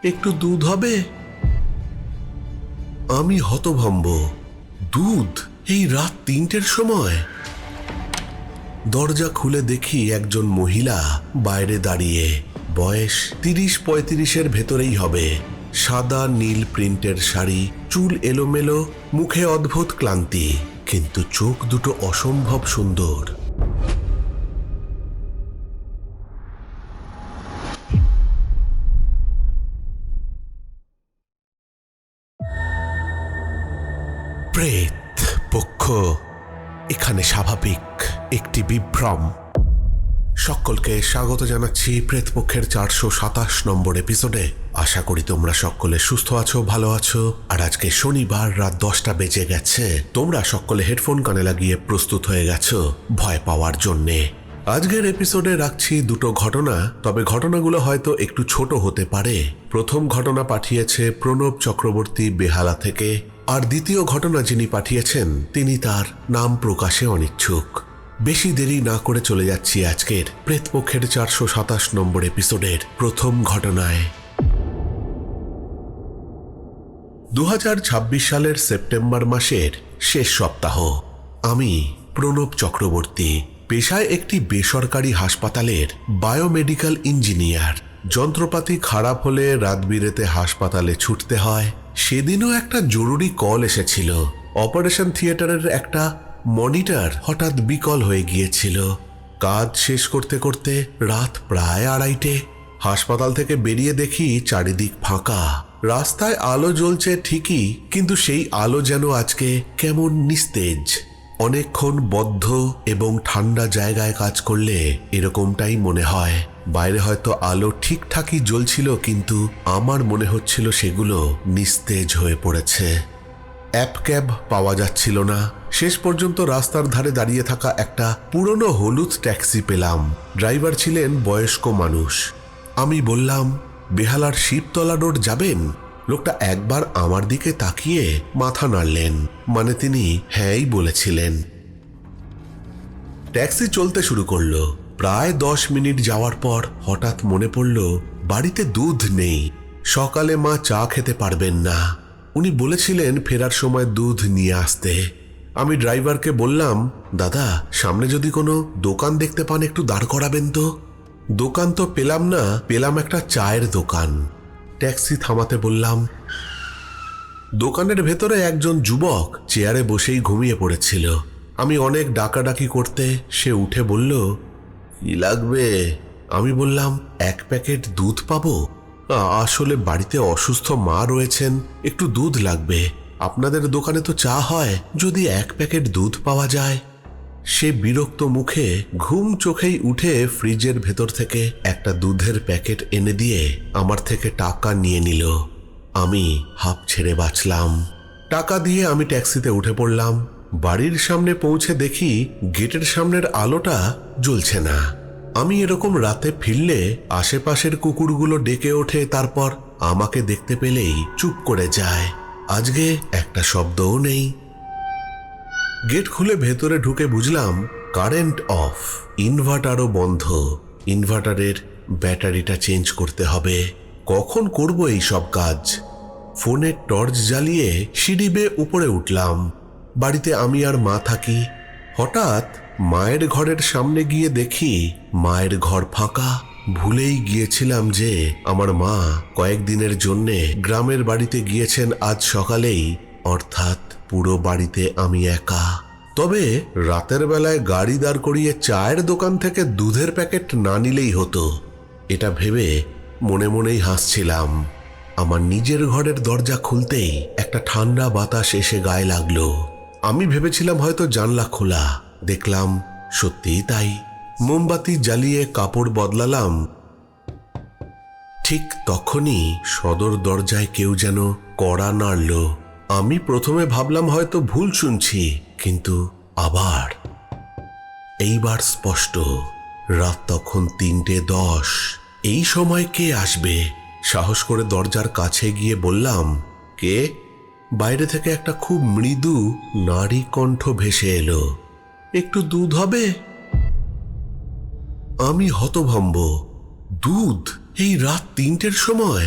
একটু দুধ হবে? আমি হতভম্ব। দুধ এই রাত ৩টের সময়? দরজা খুলে দেখি একজন মহিলা বাইরে দাঁড়িয়ে। বয়স ৩০-৩৫-এর ভেতরেই হবে। সাদা নীল প্রিন্টের শাড়ি, চুল এলোমেলো, মুখে অদ্ভুত ক্লান্তি, কিন্তু চোখ দুটো অসম্ভব সুন্দর। প্রেত পক্ষ এখানে স্বাভাবিক একটি বিভ্রম। সকলকে স্বাগত জানাচ্ছি প্রেতপক্ষের 427 নম্বর এপিসোডে। আশা করি তোমরা সকলে সুস্থ আছো, ভালো আছো। আর আজকে শনিবার রাত 10টা বেজে গেছে। তোমরা সকলে হেডফোন কানে লাগিয়ে প্রস্তুত হয়ে গেছো ভয় পাওয়ার জন্যে। আজকের এপিসোডে রাখছি দুটো ঘটনা, তবে ঘটনাগুলো হয়তো একটু ছোট হতে পারে। প্রথম ঘটনা পাঠিয়েছে প্রণব চক্রবর্তী বেহালা থেকে, আর দ্বিতীয় ঘটনা যিনি পাঠিয়েছেন তিনি তার নাম প্রকাশে অনিচ্ছুক। বেশি দেরি না করে চলে যাচ্ছি আজকের প্রেতপক্ষের 427 নম্বর এপিসোডের প্রথম ঘটনায়। 2026 সালের সেপ্টেম্বর মাসের শেষ সপ্তাহ। আমি প্রণব চক্রবর্তী, পেশায় একটি বেসরকারি হাসপাতালের বায়োমেডিক্যাল ইঞ্জিনিয়ার। যন্ত্রপাতি খারাপ হলে রাত বিরেতে হাসপাতালে ছুটতে হয়। সেদিনও একটা জরুরি কল এসেছিল। অপারেশন থিয়েটারের একটা মনিটর হঠাৎ বিকল হয়ে গিয়েছিল। কাজ শেষ করতে করতে রাত প্রায় 2:30। হাসপাতাল থেকে বেরিয়ে দেখি চারিদিক ফাঁকা। রাস্তায় আলো জ্বলছে ঠিকই, কিন্তু সেই আলো যেন আজকে কেমন নিস্তেজ। অনেকক্ষণ বদ্ধ এবং ঠান্ডা জায়গায় কাজ করলে এরকমটাই মনে হয়। বাইরে হয়তো আলো ঠিকঠাকই জ্বলছিল, কিন্তু আমার মনে হচ্ছিল সেগুলো নিস্তেজ হয়ে পড়েছে। অ্যাপ ক্যাব পাওয়া যাচ্ছিল না। শেষ পর্যন্ত রাস্তার ধারে দাঁড়িয়ে থাকা একটা পুরনো হলুদ ট্যাক্সি পেলাম। ড্রাইভার ছিলেন বয়স্ক মানুষ। আমি বললাম, বেহালার শিবতলা রোড যাবেন? লোকটা একবার আমার দিকে তাকিয়ে মাথা নাড়লেন, মানে তিনি হ্যাঁই বলেছিলেন। ট্যাক্সি চলতে শুরু করলো। প্রায় 10 মিনিট যাওয়ার পর হঠাৎ মনে পড়ল বাড়িতে দুধ নেই। সকালে মা চা খেতে পারবেন না। উনি বলেছিলেন ফেরার সময় দুধ নিয়ে আসতে। আমি ড্রাইভারকে বললাম, দাদা, সামনে যদি কোনো দোকান দেখতে পান একটু দাঁড় করাবেন তো। দোকান তো পেলাম না, পেলাম একটা চায়ের দোকান। ট্যাক্সি থামাতে বললাম। দোকানের ভেতরে একজন যুবক চেয়ারে বসেই ঘুমিয়ে পড়েছিল। আমি অনেক ডাকাডাকি করতে সে উঠে বলল, কি লাগবে? আমি বললাম, 1 প্যাকেট দুধ পাবো? আসলে বাড়িতে অসুস্থ মা রয়েছেন, একটু দুধ লাগবে। আপনাদের দোকানে তো চা হয়, যদি 1 প্যাকেট দুধ পাওয়া যায়। সে বিরক্ত মুখে ঘুম চোখেই উঠে ফ্রিজের ভেতর থেকে একটা দুধের প্যাকেট এনে দিয়ে আমার থেকে টাকা নিয়ে নিল। আমি হাঁপ ছেড়ে বাঁচলাম। টাকা দিয়ে আমি ট্যাক্সিতে উঠে পড়লাম। বাড়ির সামনে পৌঁছে দেখি গেটের সামনের আলোটা জ্বলছে না। আমি এরকম রাতে ফিরলে আশেপাশের কুকুরগুলো ডেকে ওঠে, তারপর আমাকে দেখতে পেলেই চুপ করে যায়। আজকে একটা শব্দও নেই। গেট খুলে ভেতরে ঢুকে বুঝলাম কারেন্ট অফ, ইনভার্টারও বন্ধ। ইনভার্টারের ব্যাটারিটা চেঞ্জ করতে হবে। কখন করব এই সব কাজ? ফোনের টর্চ জ্বালিয়ে সিঁড়ি বেয়ে উপরে উঠলাম। বাড়িতে আমি আর মা থাকি। হঠাৎ মায়ের ঘরের সামনে গিয়ে দেখি মায়ের ঘর ফাঁকা। ভুলেই গিয়েছিলাম যে আমার মা কয়েকদিনের জন্যে গ্রামের বাড়িতে গিয়েছেন আজ সকালেই, অর্থাৎ পুরো বাড়িতে আমি একা। তবে রাতের বেলায় গাড়ি দাঁড় করিয়ে চায়ের দোকান থেকে দুধের প্যাকেট না নিলেই হতো, এটা ভেবে মনে মনেই হাসছিলাম। আমার নিজের ঘরের দরজা খুলতেই একটা ঠান্ডা বাতাস এসে গায়ে লাগলো। আমি ভেবেছিলাম হয়তো জানলা খোলা, দেখলাম সত্যিই তাই। মোমবাতি জ্বালিয়ে কাপড় বদলালাম। ঠিক তখনই সদর দরজায় কেউ যেন কড়া নাড়ল। আমি প্রথমে ভাবলাম হয়তো ভুল শুনছি, কিন্তু আবার এইবার স্পষ্ট। রাত তখন 3:10। এই সময় কে আসবে? সাহস করে দরজার কাছে গিয়ে বললাম, কে? বাইরে থেকে একটা খুব মৃদু নারী কণ্ঠ ভেসে এলো, একটু দুধ হবে? আমি হতভম্ব। দুধ এই রাত 3টের সময়?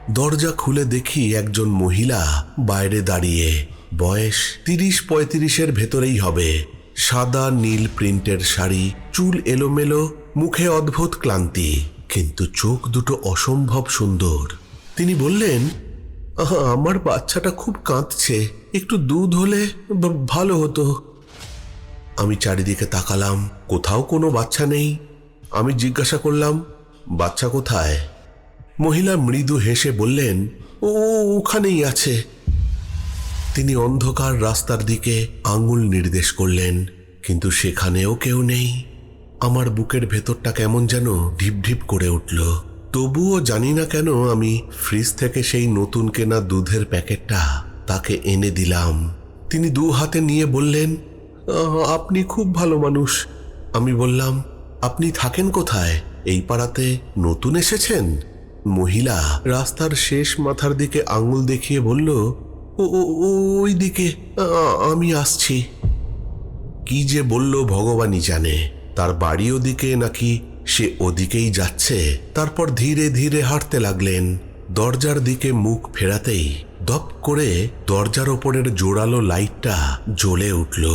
দরজা খুলে দেখি একজন মহিলা বাইরে দাঁড়িয়ে, বয়স 30-35-এর ভেতরেই হবে। সাদা নীল প্রিন্টের শাড়ি, চুল এলোমেলো, মুখে অদ্ভুত ক্লান্তি, কিন্তু চোখ দুটো অসম্ভব সুন্দর। তিনি বললেন, আমার বাচ্চাটা খুব কাঁদছে, একটু দুধ হলে ভালো হতো। আমি চারিদিকে তাকালাম, কোথাও কোনো বাচ্চা নেই। আমি জিজ্ঞাসা করলাম, বাচ্চা কোথায়? মহিলা মৃদু হেসে বললেন, ও ওখানেই আছে। তিনি অন্ধকার রাস্তার দিকে আঙুল নির্দেশ করলেন, কিন্তু সেখানেও কেউ নেই। আমার বুকের ভেতরটা কেমন যেন ঢিপ ঢিপ করে উঠল। তবুও জানি না কেন আমি ফ্রিজ থেকে সেই নতুন কেনা দুধের প্যাকেটটা তাকে এনে দিলাম। তিনি 2 হাতে নিয়ে বললেন, আপনি খুব ভালো মানুষ। আমি বললাম, আপনি থাকেন কোথায়? এই পাড়াতে নতুন এসেছেন? মহিলা রাস্তার শেষ মাথার দিকে আঙুল দেখিয়ে বলল, ওই দিকে আমি আসছি। কি যে বলল ভগবানই জানে। তার বাড়ি ওদিকে নাকি সে ওদিকেই যাচ্ছে। তারপর ধীরে ধীরে হাঁটতে লাগলেন। দরজার দিকে মুখ ফেরাতেই দপ করে দরজার ওপরের জোরালো লাইটটা জ্বলে উঠল।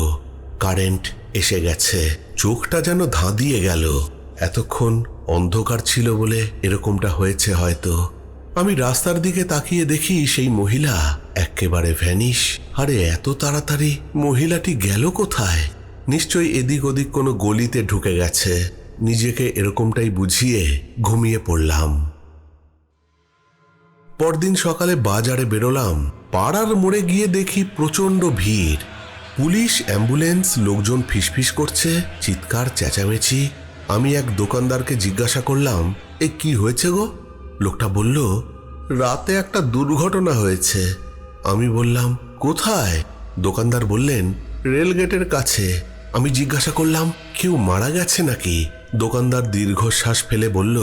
কারেন্ট এসে গেছে। চোখটা যেন ধাঁধিয়ে গেল। এতক্ষণ অন্ধকার ছিল বলে এরকমটা হয়েছে হয়তো। আমি রাস্তার দিকে তাকিয়ে দেখি সেই মহিলা একেবারে ভ্যানিশ। আরে এত তাড়াতাড়ি মহিলাটি গেল কোথায়? নিশ্চয়ই এদিক ওদিক কোনো গলিতে ঢুকে গেছে। নিজেকে এরকমটাই বুঝিয়ে ঘুমিয়ে পড়লাম। পরদিন সকালে বাজারে বেরোলাম। পাড়ার মোড়ে গিয়ে দেখি প্রচণ্ড ভিড়। পুলিশ, অ্যাম্বুলেন্স, লোকজন ফিসফিস করছে, চিৎকার চেঁচামেচি। আমি এক দোকানদারকে জিজ্ঞাসা করলাম, কি হয়েছে গো? লোকটা বলল, রাতে একটা দুর্ঘটনা হয়েছে। আমি বললাম, কোথায়? দোকানদার বললেন, রেলগেটের কাছে। আমি জিজ্ঞাসা করলাম, কেউ মারা গেছে নাকি? দোকানদার দীর্ঘশ্বাস ফেলে বলল,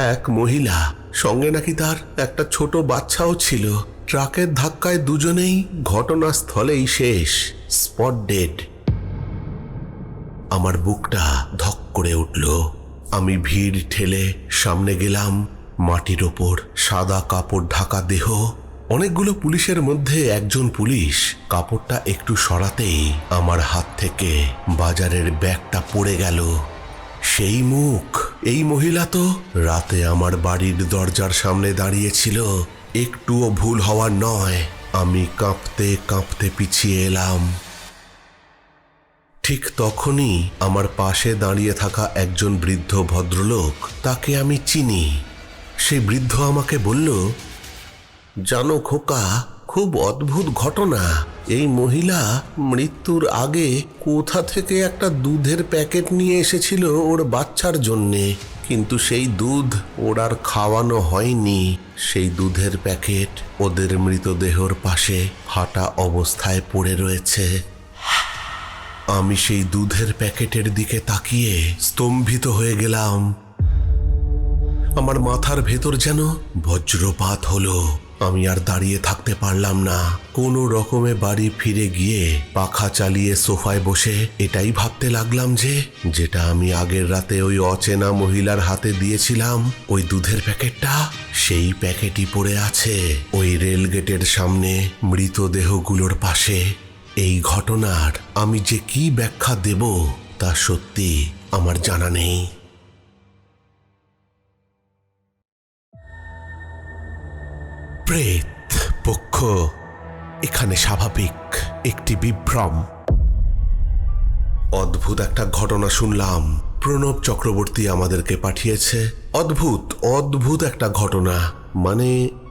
এক মহিলা, সঙ্গে নাকি তার একটা ছোট বাচ্চাও ছিল। ট্রাকের ধাক্কায় দুজনেই ঘটনাস্থলেই শেষ, স্পট ডেড। আমার বুকটা ধক করে উঠল। আমি ভিড় ঠেলে সামনে গেলাম। মাটির ওপর সাদা কাপড় ঢাকা দেহ। অনেকগুলো পুলিশের মধ্যে একজন পুলিশ কাপড়টা একটু সরাতেই আমার হাত থেকে বাজারের ব্যাগটা পড়ে গেল। সেই মুখ, এই মহিলা তো রাতে আমার বাড়ির দরজার সামনে দাঁড়িয়েছিল। একটুও ভুল হওয়ার নয়। আমি কাঁপতে কাঁপতে পিছিয়ে এলাম। ঠিক তখনই আমার পাশে দাঁড়িয়ে থাকা একজন বৃদ্ধ ভদ্রলোক, তাকে আমি চিনি। সেই বৃদ্ধ আমাকে বলল, জানো খোকা, খুব অদ্ভুত ঘটনা। এই মহিলা মৃত্যুর আগে কোথা থেকে একটা দুধের প্যাকেট নিয়ে এসেছিল ওর বাচ্চার জন্যে, কিন্তু সেই দুধ ওর আর খাওয়ানো হয়নি। সেই দুধের প্যাকেট ওদের মৃতদেহর পাশে ফাটা অবস্থায় পড়ে রয়েছে। আমি সেই দুধের প্যাকেটের দিকে তাকিয়ে স্তম্ভিত হয়ে গেলাম। আমার মাথার ভেতর যেন বজ্রপাত হলো। আমি আর দাঁড়িয়ে থাকতে পারলাম না। কোনো রকমে বাড়ি ফিরে গিয়ে পাখা চালিয়ে সোফায় বসে এটাই ভাবতে লাগলাম যে, যেটা আমি আগের রাতে ওই অচেনা মহিলার হাতে দিয়েছিলাম, ওই দুধের প্যাকেটটা, সেই প্যাকেটই পড়ে আছে ওই রেলগেটের সামনে মৃতদেহগুলোর পাশে। এই ঘটনার আমি যে কি ব্যাখ্যা দেব তা সত্যি আমার জানা নেই। প্রেত পক্ষ এখানে স্বাভাবিক একটি বিভ্রম। অদ্ভুত একটা ঘটনা শুনলাম। প্রণব চক্রবর্তী আমাদেরকে পাঠিয়েছে। অদ্ভুত একটা ঘটনা। মানে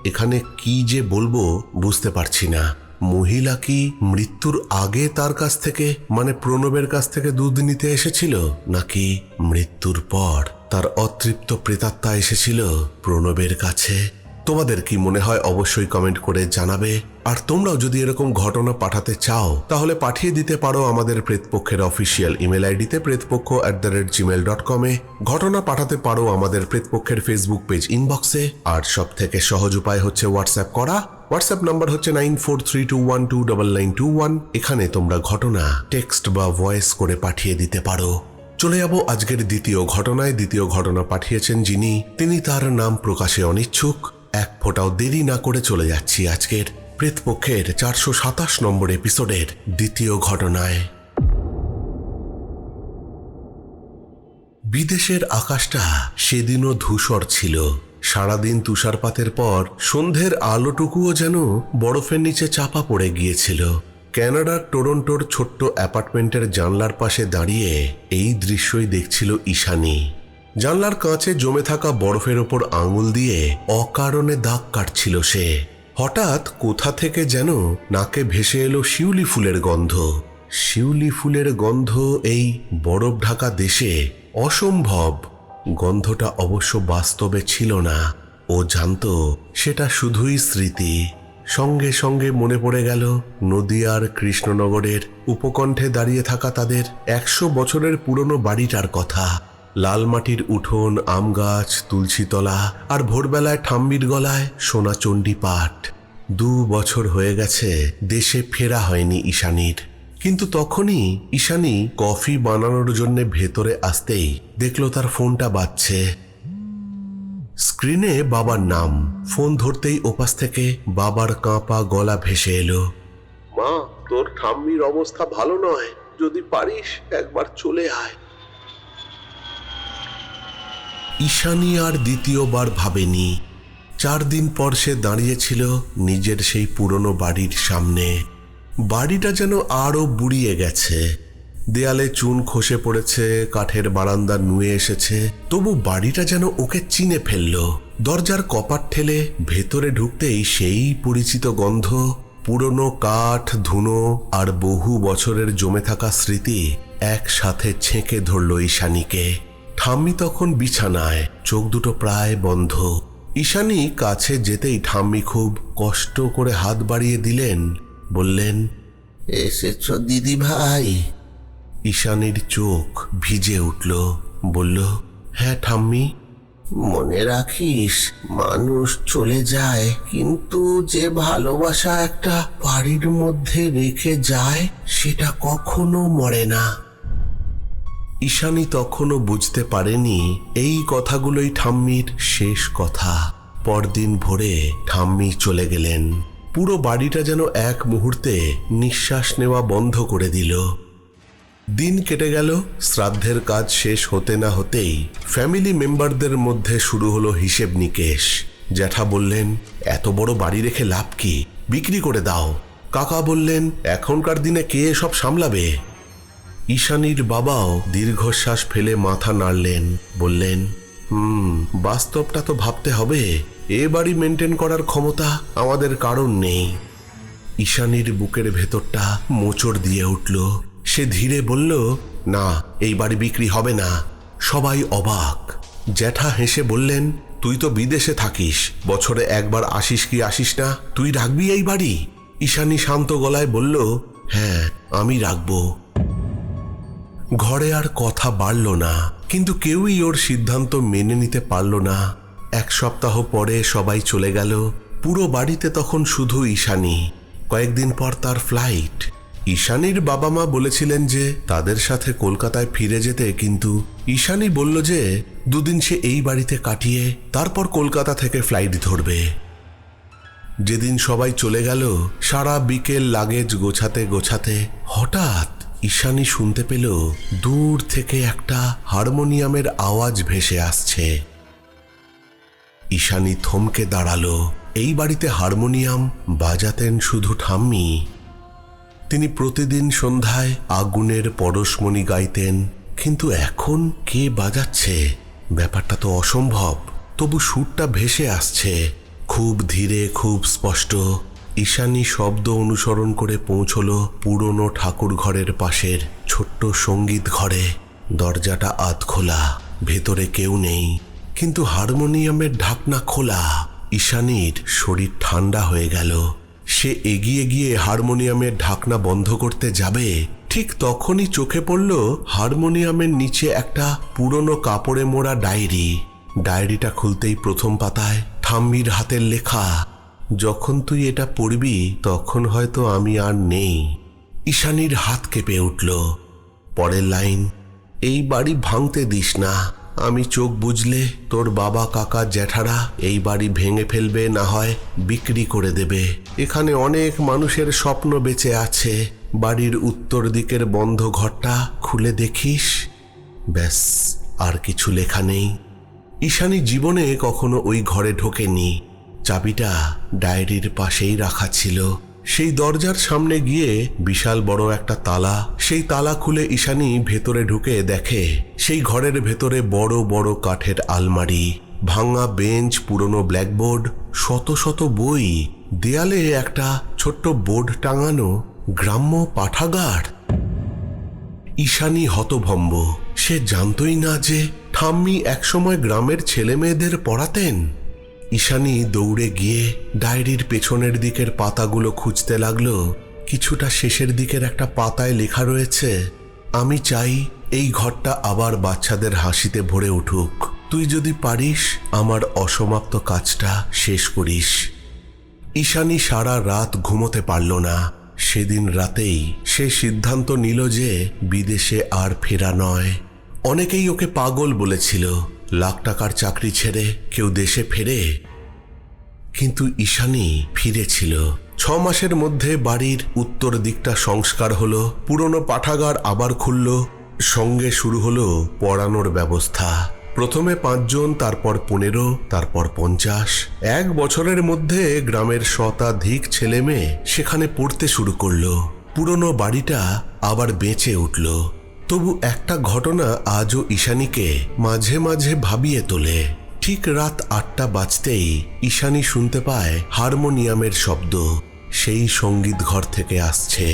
এখানে কি যে বলবো বুঝতে পারছি না। মহিলা কি মৃত্যুর আগে তার কাছ থেকে, মানে প্রণবের কাছ থেকে দুধ নিতে এসেছিল, নাকি মৃত্যুর পর তার অতৃপ্ত প্রেতাত্মা এসেছিল প্রণবের কাছে? তোমাদের কি মনে হয় অবশ্যই কমেন্ট করে জানাবে। আর তোমরাও যদি এরকম ঘটনা পাঠাতে চাও তাহলে পাঠিয়ে দিতে পারো আমাদের প্রেতপক্ষের অফিসিয়াল ইমেল আইডিতে pretpokho@gmail.com এ। ঘটনা পাঠাতে পারো আমাদের প্রেতপক্ষের ফেসবুক পেজ ইনবক্সে। আর সব থেকে সহজ উপায় হচ্ছে হোয়াটসঅ্যাপ করা। হোয়াটসঅ্যাপ নাম্বার হচ্ছে 9432129921। এখানে তোমরা ঘটনা টেক্সট বা ভয়েস করে পাঠিয়ে দিতে পারো। চলে যাব আজকের দ্বিতীয় ঘটনায়। দ্বিতীয় ঘটনা পাঠিয়েছেন যিনি, তিনি তার নাম প্রকাশে অনিচ্ছুক। এক ফোঁটাও দেরি না করে চলে যাচ্ছি আজকের প্রেতপক্ষের 427 নম্বর এপিসোডের দ্বিতীয় ঘটনায়। বিদেশের আকাশটা সেদিনও ধূসর ছিল। সারাদিন তুষারপাতের পর সন্ধ্যের আলোটুকুও যেন বরফের নিচে চাপা পড়ে গিয়েছিল। কানাডার টরন্টোর ছোট্ট অ্যাপার্টমেন্টের জানলার পাশে দাঁড়িয়ে এই দৃশ্যই দেখছিল ঈশানী। জানলার কাঁচে জমে থাকা বরফের ওপর আঙুল দিয়ে অকারণে দাগ কাটছিল সে। হঠাৎ কোথা থেকে যেন নাকে ভেসে এলো শিউলি ফুলের গন্ধ। শিউলি ফুলের গন্ধ এই বরফ ঢাকা দেশে অসম্ভব। গন্ধটা অবশ্য বাস্তবে ছিল না, ও জানতো সেটা শুধুই স্মৃতি। সঙ্গে সঙ্গে মনে পড়ে গেল নদিয়ার কৃষ্ণনগরের উপকণ্ঠে দাঁড়িয়ে থাকা তাদের 100 বছরের পুরনো বাড়িটার কথা। লাল মাটির উঠোন, আম গাছ, তুলসীতলা, আর ভোরবেলায় ঠাম্মির গলায় সোনাচণ্ডী পাঠ। 2 বছর হয়ে গেছে দেশে ফেরা হয়নি ঈশানীর। কিন্তু তখনই ঈশানী কফি বানানোর জন্য ভেতরে আসতেই দেখল তার ফোনটা বাজছে। স্ক্রিনে বাবার নাম। ফোন ধরতেই ওপাশ থেকে বাবার কাঁপা গলা ভেসে এলো। মা, তোর ঠাম্মির অবস্থা ভালো নয়, যদি পারিস একবার চলে আয়। ঈশানী আর দ্বিতীয়বার ভাবেনি। 4 দিন পর সে দাঁড়িয়েছিল নিজের সেই পুরনো বাড়ির সামনে। বাড়িটা যেন আরো বুড়িয়ে গেছে। দেয়ালে চুন খসে পড়েছে, কাঠের বারান্দা নুয়ে এসেছে, তবু বাড়িটা যেন ওকে চিনে ফেলল। দরজার কপাট ঠেলে ভেতরে ঢুকতেই সেই পরিচিত গন্ধ, পুরনো কাঠ, ধুনো আর বহু বছরের জমে থাকা স্মৃতি একসাথে ছেঁকে ধরল ঈশানীকে। ঠাম্মি তখন বিছানায়, চোখ দুটো প্রায় বন্ধ। ঈশানী কাছে যেতেই ঠাম্মি খুব কষ্ট করে হাত বাড়িয়ে দিলেন, বললেন, এসেছ দিদি ভাই? ঈশানীর চোখ ভিজে উঠল। বলল, হ্যাঁ ঠাম্মি। মনে রাখিস, মানুষ চলে যায়, কিন্তু যে ভালোবাসা একটা বাড়ির মধ্যে রেখে যায় সেটা কখনো মরে না। ঈশানী তখনও বুঝতে পারেনি এই কথাগুলোই ঠাম্মির শেষ কথা। পরদিন ভোরে ঠাম্মি চলে গেলেন। পুরো বাড়িটা যেন এক মুহূর্তে নিঃশ্বাস নেওয়া বন্ধ করে দিল। দিন কেটে গেল। শ্রাদ্ধের কাজ শেষ হতে না হতেই ফ্যামিলি মেম্বারদের মধ্যে শুরু হলো হিসেব নিকেশ। জ্যাঠা বললেন, এত বড় বাড়ি রেখে লাভ কি, বিক্রি করে দাও। কাকা বললেন, এখনকার দিনে কে সব সামলাবে? ঈশানীর বাবাও দীর্ঘশ্বাস ফেলে মাথা নাড়লেন, বললেন, বাস্তবটা তো ভাবতে হবে। এ বাড়ি মেনটেন করার ক্ষমতা আমাদের কারণ নেই। ঈশানীর বুকের ভেতরটা মোচড় দিয়ে উঠল। সে ধীরে বলল, না, এই বাড়ি বিক্রি হবে না। সবাই অবাক। জ্যাঠা হেসে বললেন, তুই তো বিদেশে থাকিস, বছরে একবার আসিস কি আসিস না, তুই রাখবি এই বাড়ি? ঈশানী শান্ত গলায় বলল, হ্যাঁ, আমি রাখবো। ঘরে আর কথা বাড়ল না, কিন্তু কেউই ওর সিদ্ধান্ত মেনে নিতে পারল না। 1 সপ্তাহ পরে সবাই চলে গেল। পুরো বাড়িতে তখন শুধু ঈশানী। কয়েকদিন পর তার ফ্লাইট। ঈশানীর বাবা মা বলেছিলেন যে তাদের সাথে কলকাতায় ফিরে যেতে, কিন্তু ঈশানী বলল যে 2 দিন সে এই বাড়িতে কাটিয়ে তারপর কলকাতা থেকে ফ্লাইট ধরবে। যেদিন সবাই চলে গেল, সারা বিকেল লাগেজ গোছাতে গোছাতে হঠাৎ ঈশানী শুনতে পেল দূর থেকে একটা হারমোনিয়ামের আওয়াজ ভেসে আসছে। ঈশানী থমকে দাঁড়ালো। এই বাড়িতে হারমোনিয়াম বাজাতেন শুধু ঠাম্মি। তিনি প্রতিদিন সন্ধ্যায় আগুনের পরশমণি গাইতেন, কিন্তু এখন কে বাজাচ্ছে? ব্যাপারটা তো অসম্ভব। তবু সুরটা ভেসে আসছে, খুব ধীরে, খুব স্পষ্ট। ঈশানী শব্দ অনুসরণ করে পৌঁছল পুরনো ঠাকুর ঘরের পাশের ছোট্ট সঙ্গীত ঘরে। দরজাটা আধ খোলা, ভেতরে কেউ নেই, কিন্তু হারমোনিয়ামের ঢাকনা খোলা। ঈশানীর শরীর ঠান্ডা হয়ে গেল। সে এগিয়ে গিয়ে হারমোনিয়ামের ঢাকনা বন্ধ করতে যাবে, ঠিক তখনই চোখে পড়ল হারমোনিয়ামের নিচে একটা পুরনো কাপড়ে মোড়া ডায়েরি। ডায়েরিটা খুলতেই প্রথম পাতায় ঠাম্মির হাতের লেখা, যখন তুই এটা পড়বি তখন হয়তো আমি আর নেই। ঈশানীর হাত কেঁপে উঠল। পরের লাইন, এই বাড়ি ভাঙতে দিস না, আমি চোখ বুঝলে তোর বাবা কাকা জ্যাঠারা এই বাড়ি ভেঙে ফেলবে, না হয় বিক্রি করে দেবে। এখানে অনেক মানুষের স্বপ্ন বেঁচে আছে। বাড়ির উত্তর দিকের বন্ধ ঘরটা খুলে দেখিস। ব্যাস, আর কিছু লেখা নেই। ঈশানী জীবনে কখনো ওই ঘরে ঢোকেনি। চাবিটা ডায়েরির পাশেই রাখা ছিল। সেই দরজার সামনে গিয়ে বিশাল বড় একটা তালা। সেই তালা খুলে ঈশানী ভেতরে ঢুকে দেখে সেই ঘরের ভেতরে বড় বড় কাঠের আলমারি, ভাঙা বেঞ্চ, পুরনো ব্ল্যাকবোর্ড, শত শত বই। দেয়ালে একটা ছোট্ট বোর্ড টাঙানো, গ্রাম্য পাঠাগার। ঈশানী হতভম্ব। সে জানতই না যে ঠাম্মি একসময় গ্রামের ছেলে মেয়েদের পড়াতেন। ঈশানী দৌড়ে গিয়ে ডায়েরির পেছনের দিকের পাতাগুলো খুঁজতে লাগলো। কিছুটা শেষের দিকের একটা পাতায় লেখা রয়েছে, আমি চাই এই ঘরটা আবার বাচ্চাদের হাসিতে ভরে উঠুক। তুই যদি পারিস আমার অসমাপ্ত কাজটা শেষ করিস। ঈশানী সারা রাত ঘুমোতে পারল না। সেদিন রাতেই সে সিদ্ধান্ত নিল যে বিদেশে আর ফেরা নয়। অনেকেই ওকে পাগল বলেছিল। লাখ টাকার চাকরি ছেড়ে কেউ দেশে ফেরে? কিন্তু ঈশানী ফিরেছিল। 6 মাসের মধ্যে বাড়ির উত্তর দিকটা সংস্কার হলো, পুরনো পাঠাগার আবার খুলল, সঙ্গে শুরু হলো পড়ানোর ব্যবস্থা। প্রথমে 5 জন, তারপর 15, তারপর 50। 1 বছরের মধ্যে গ্রামের শতাধিক ছেলে মেয়ে সেখানে পড়তে শুরু করলো। পুরনো বাড়িটা আবার বেঁচে উঠল। তবু একটা ঘটনা আজও ঈশানীকে মাঝে মাঝে ভাবিয়ে তোলে। ঠিক রাত 8টা বাজতেই ঈশানী শুনতে পায় হারমোনিয়ামের শব্দ। সেই সঙ্গীত ঘর থেকে আসছে।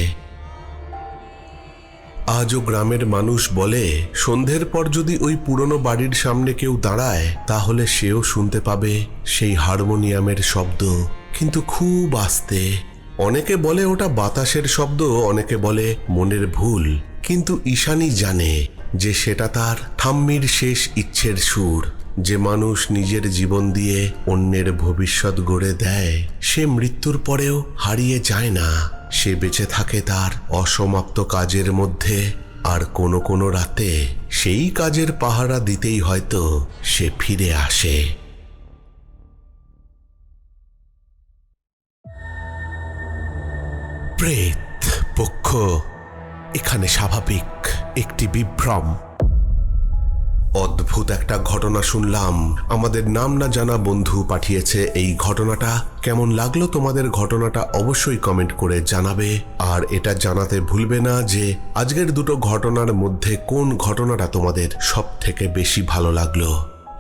আজও গ্রামের মানুষ বলে সন্ধ্যের পর যদি ওই পুরনো বাড়ির সামনে কেউ দাঁড়ায় তাহলে সেও শুনতে পাবে সেই হারমোনিয়ামের শব্দ, কিন্তু খুব আস্তে। অনেকে বলে ওটা বাতাসের শব্দ, অনেকে বলে মনের ভুল, কিন্তু ঈশানী জানে যে সেটা তার ঠাম্মির শেষ ইচ্ছের সুর। যে মানুষ নিজের জীবন দিয়ে অন্যের ভবিষ্যৎ গড়ে দেয় সে মৃত্যুর পরেও হারিয়ে যায় না। সে বেঁচে থাকে তার অসমাপ্ত কাজের মধ্যে। আর কোনো কোনো রাতে সেই কাজের পাহারা দিতেই হয়তো সে ফিরে আসে। প্রেত পক্ষ এখানে স্বাভাবিক একটি বিভ্রম। অদ্ভুত একটা ঘটনা শুনলাম। আমাদের নাম না জানা বন্ধু পাঠিয়েছে এই ঘটনাটা। কেমন লাগলো তোমাদের ঘটনাটা অবশ্যই কমেন্ট করে জানাবে। আর এটা জানাতে ভুলবে না যে আজকের দুটো ঘটনার মধ্যে কোন ঘটনাটা তোমাদের সব থেকে বেশি ভালো লাগলো।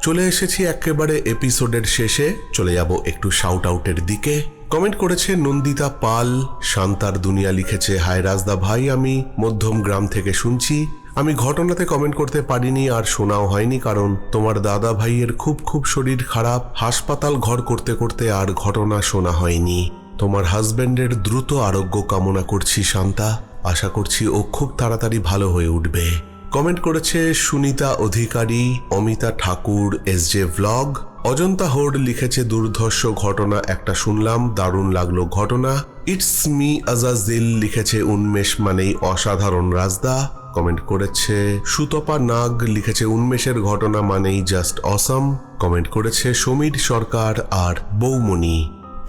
চলে এসেছি একেবারে এপিসোডের শেষে। চলে যাব একটু শাউট আউটের দিকে। কমেন্ট করেছে নন্দিতা পাল। শান্তার দুনিয়া লিখেছে, হাই রাজদা ভাই, আমি মধ্যম গ্রাম থেকে শুনছি। আমি ঘটনাতে কমেন্ট করতে পারিনি আর শোনাও হয়নি, কারণ তোমার দাদা ভাইয়ের খুব শরীর খারাপ। হাসপাতাল ঘর করতে করতে আর ঘটনা শোনা হয়নি। তোমার হাজবেন্ডের দ্রুত আরোগ্য কামনা করছি শান্তা। আশা করছি ও খুব তাড়াতাড়ি ভালো হয়ে উঠবে। কমেন্ট করেছে সুনিতা অধিকারী, অমিতা ঠাকুর, SJ ব্লগ। অজন্তা হোড লিখেছে, দুর্ধর্ষ ঘটনা একটা শুনলাম, দারুণ লাগলো ঘটনা। ইটস মি আজাজিল লিখেছে, উন্মেষ মানেই অসাধারণ রাজদা। কমেন্ট করেছে সুতপা নাগ, লিখেছে উন্মেষের ঘটনা মানেই জাস্ট অসম। কমেন্ট করেছে সমীর সরকার আর বৌমণি।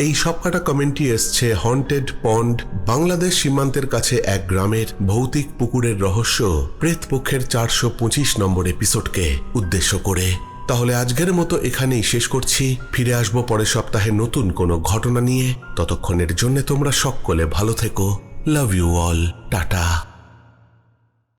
এই সবকটা কমেন্টই এসছে হন্টেড পন্ড, বাংলাদেশ সীমান্তের কাছে এক গ্রামের ভৌতিক পুকুরের রহস্য প্রেত পক্ষের 425 নম্বর এপিসোডকে উদ্দেশ্য করে। তাহলে আজকের মতো এখানেই শেষ করছি। ফিরে আসবো পরের সপ্তাহে নতুন কোনো ঘটনা নিয়ে। ততক্ষণের জন্য তোমরা সকলে ভালো থেকো। Love you all, tata.